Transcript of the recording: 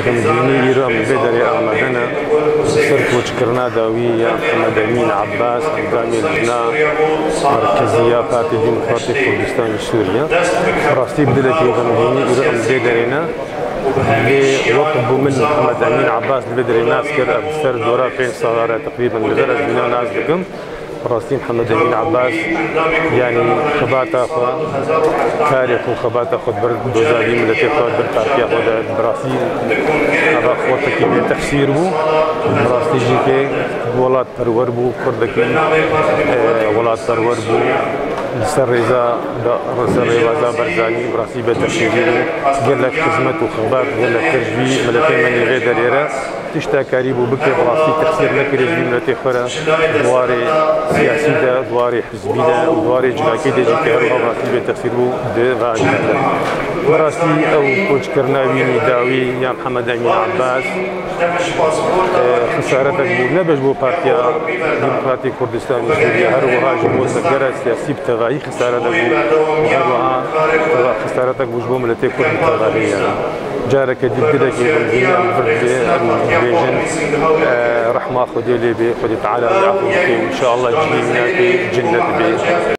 غمديني إيرام بدري آمدنا صرت وشكرنا داوية محمد أمين عباس أنظامي لجنة مركزية بارتي ديمقراطيك كردستان سوريا راستي بدلك غمديني إيرام بدرينا وقت من محمد أمين عباس بدري ناس كر أبستر دورة بين صغار تقريبا لغرض من ناس دكم راستي محمد أمين عباس يعني خباتا خو تاريخ وخباتا خود برد دوزالي ملتي خود برتاركيا خود براسي هذا خوتك من تفسير بو راستي جيكي ولات پرور بو كردكي ولات پرور بو سرزا رزا برزاني براسي بتفسيري قال لك خدمت وخبات قال لك تجبي ملتي مني غير دليرة تشتا كاريبو بكي براسي تفسير لك رجبي ملتي خورا دواري سياسي دا دواري حزبي دا دواري جلاكي دا جيكي هرو براسي بتفسير بو دي غاجي براسي او كوش كرناويني داوي يا محمد أمين عباس خسارتك بو نبش بو بارتيا ديمقراطيك كردستان سوريا هرو هاجم وسكرة سياسي بتغاي خسارتك بو هروها خسارتك بو جبو ملتي كرد بتغاي جارك دي بدك يغمزيني الفيجن رحمة خدي لي بي خدي تعالى يعطيك إن شاء الله تجينا في جنة بي